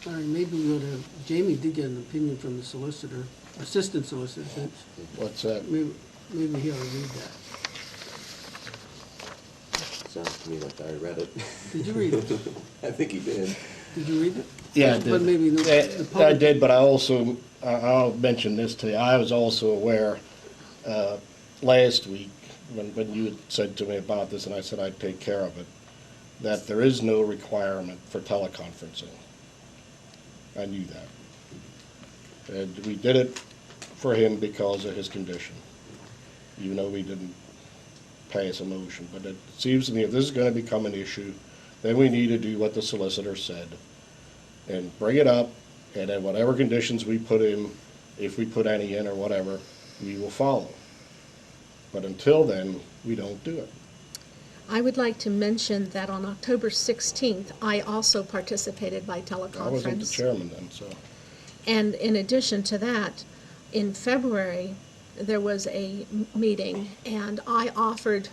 All right, maybe we ought to, Jamie did get an opinion from the solicitor, assistant solicitor. What's that? Maybe he ought to read that. Sounds to me like I read it. Did you read it? I think he did. Did you read it? Yeah, I did. But maybe the I public. did, but I also, I'll mention this to you, I was also aware last week, when you had said to me about this, and I said I'd take care of it, that there is no requirement for teleconferencing. I knew that. And we did it for him because of his condition, even though we didn't pass a motion. But it seems to me if this is going to become an issue, then we need to do what the solicitor said and bring it up, and then whatever conditions we put in, if we put any in or whatever, we will follow. But until then, we don't do it. I would like to mention that on October 16th, I also participated by teleconference. I wasn't the chairman then, so. And in addition to that, in February, there was a meeting, and I offered,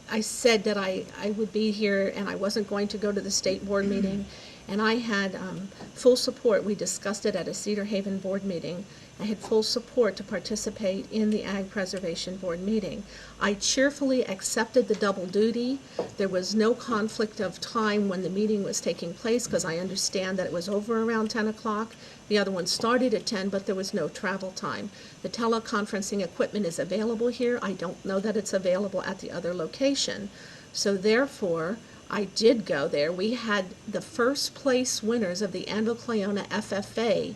I said that I would be here and I wasn't going to go to the state board meeting, and I had full support. We discussed it at a Cedar Haven board meeting. I had full support to participate in the Ag Preservation Board meeting. I cheerfully accepted the double duty. There was no conflict of time when the meeting was taking place because I understand that it was over around 10 o'clock. The other one started at 10, but there was no travel time. The teleconferencing equipment is available here. I don't know that it's available at the other location. So therefore, I did go there. We had the first place winners of the Anvil-Cleona FFA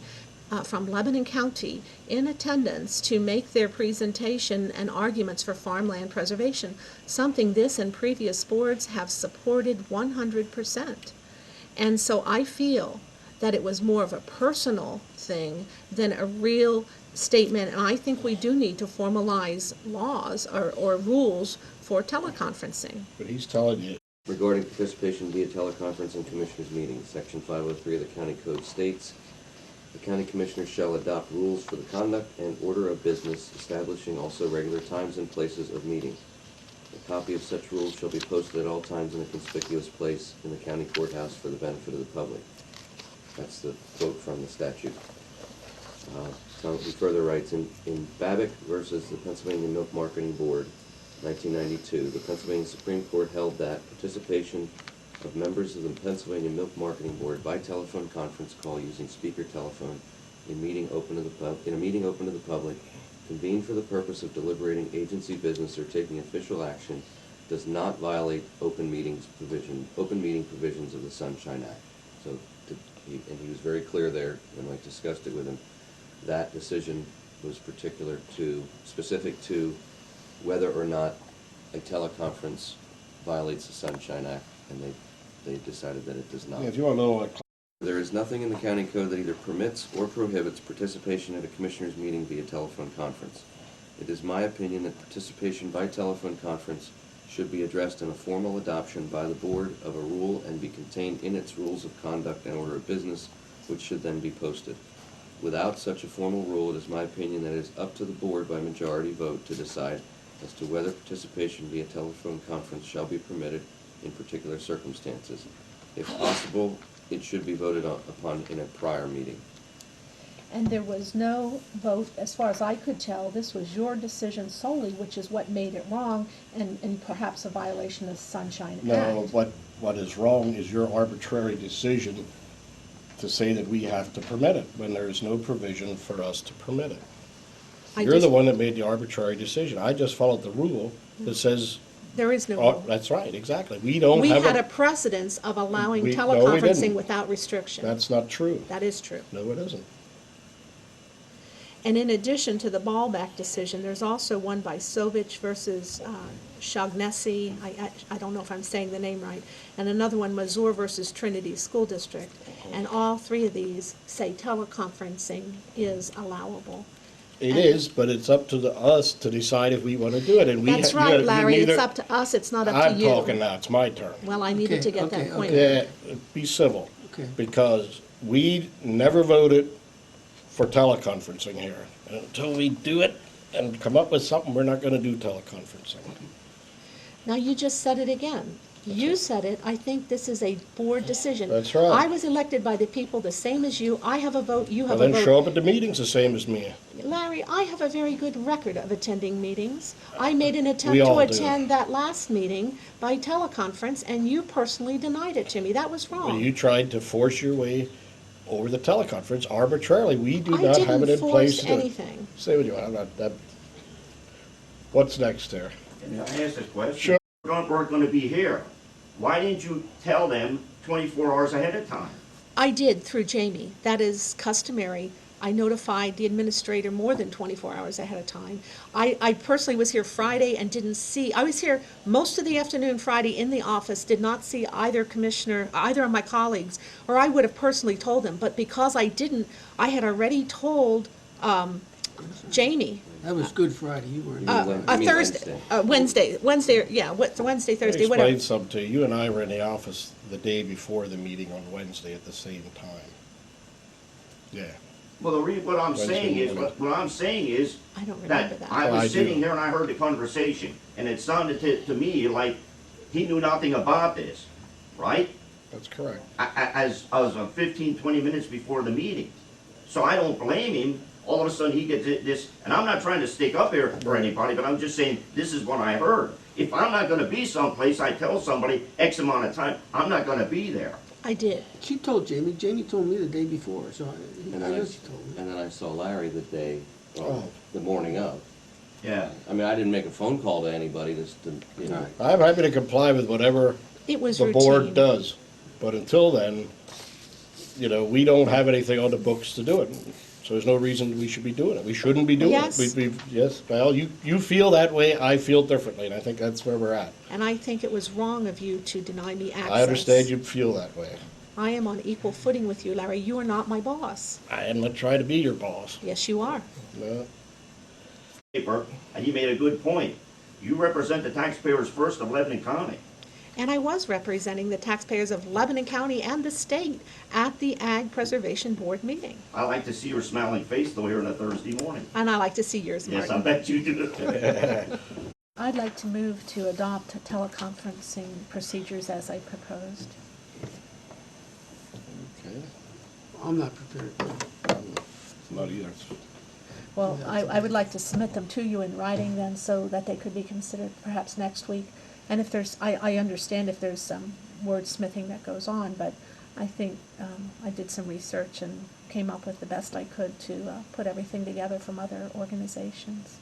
from Lebanon County in attendance to make their presentation and arguments for farmland preservation, something this and previous boards have supported 100%. And so I feel that it was more of a personal thing than a real statement, and I think we do need to formalize laws or rules for teleconferencing. But he's telling you. Regarding participation via teleconference in commissioners' meetings, Section 503 of the County Code states, the county commissioners shall adopt rules for the conduct and order of business, establishing also regular times and places of meeting. A copy of such rules shall be posted at all times in a conspicuous place in the county courthouse for the benefit of the public. That's the quote from the statute. He further writes, in Babbitt versus the Pennsylvania Milk Marketing Board, 1992, the Pennsylvania Supreme Court held that participation of members of the Pennsylvania Milk Marketing Board by telephone conference call using speaker telephone in a meeting open to the public, convened for the purpose of deliberating agency business or taking official action, does not violate open meeting provisions of the Sunshine Act. So, and he was very clear there, and I discussed it with him. That decision was specific to whether or not a teleconference violates the Sunshine Act, and they decided that it does not. Yeah, if you want a little. There is nothing in the county code that either permits or prohibits participation at a commissioner's meeting via telephone conference. It is my opinion that participation by telephone conference should be addressed in a formal adoption by the board of a rule and be contained in its rules of conduct and order of business, which should then be posted. Without such a formal rule, it is my opinion that it is up to the board by majority vote to decide as to whether participation via telephone conference shall be permitted in particular circumstances. If possible, it should be voted upon in a prior meeting. And there was no vote, as far as I could tell, this was your decision solely, which is what made it wrong and perhaps a violation of the Sunshine Act. No, what is wrong is your arbitrary decision to say that we have to permit it when there is no provision for us to permit it. You're the one that made the arbitrary decision. I just followed the rule that says. There is no rule. That's right, exactly. We had a precedence of allowing No, we teleconferencing didn't. without restriction. That's not true. That is true. No, it isn't. And in addition to the Ballback decision, there's also one by Sovich versus Shaughnessy. I don't know if I'm saying the name right. And another one, Mazur versus Trinity School District. And all three of these say teleconferencing is allowable. It is, but it's up to us to decide if we want to do it. And That's right, Larry. It's up to us. It's not up to you. I'm talking now. It's my turn. Well, I needed to get that point. Yeah, be civil. Okay. Because we never voted for teleconferencing here. And until we do it and come up with something, we're not going to do teleconferencing. Now, you just said it again. You said it. I think this is a board decision. That's right. I was elected by the people the same as you. I have a vote, you Well, have a then show vote. up at the meetings the same as me. Larry, I have a very good record of attending meetings. I made an We attempt to all do. attend that last meeting by teleconference, and you personally denied it to me. That was Well, wrong. you tried to force your way over the teleconference arbitrarily. We do I not have it didn't in place force to do it. anything. Say what you want. I'm not, that, what's next there? Can I ask a question? Sure. Weren't gonna be here. Why didn't you tell them 24 hours ahead of time? I did through Jamie. That is customary. I notified the administrator more than 24 hours ahead of time. I personally was here Friday and didn't see, I was here most of the afternoon Friday in the office, did not see either commissioner, either of my colleagues, or I would have personally told them. But because I didn't, I had already told Jamie. That was Good Friday, you weren't Uh, here. You A mean Thursday, Wednesday. Wednesday, yeah, Wednesday, Let me Thursday, whatever. explain something to you. You and I were in the office the day before the meeting on Wednesday at the same time. Yeah. Well, what I'm Wednesday saying is, morning. what I'm saying is I don't remember that that. I Oh, I was do. sitting here and I heard the conversation, and it sounded to me like he knew nothing about this, right? That's correct. As 15, 20 minutes before the meeting. So I don't blame him. All of a sudden he gets this, and I'm not trying to stick up here for anybody, but I'm just saying, this is what I heard. If I'm not gonna be someplace, I tell somebody X amount of time, I'm not gonna be there. I did. She told Jamie, Jamie told me the day before, so And I then know she told me. and then I saw Larry the day, Oh. the morning of. Yeah. I mean, I didn't make a phone call to anybody, just to, you know. I'm happy to comply with whatever It was the routine. board does. But until then, you know, we don't have anything on the books to do it. So there's no reason we should be doing it. We shouldn't be doing Yes. it. Yes, well, you feel that way, I feel differently, and I think that's where we're at. And I think it was wrong of you to deny me access. I understand you feel that way. I am on equal footing with you, Larry. You are not my boss. I am not trying to be your boss. Yes, you are. No. Paper, and you made a good point. You represent the taxpayers first of Lebanon County. And I was representing the taxpayers of Lebanon County and the state at the Ag Preservation Board meeting. I like to see your smiling face though here on a Thursday morning. And I like to see yours, Yes, I Martin. bet you do. I'd like to move to adopt teleconferencing procedures as I proposed. Okay. I'm not prepared. Not either. Well, I would like to submit them to you in writing then so that they could be considered perhaps next week. And if there's, I understand if there's some wordsmithing that goes on, but I think I did some research and came up with the best I could to put everything together from other organizations.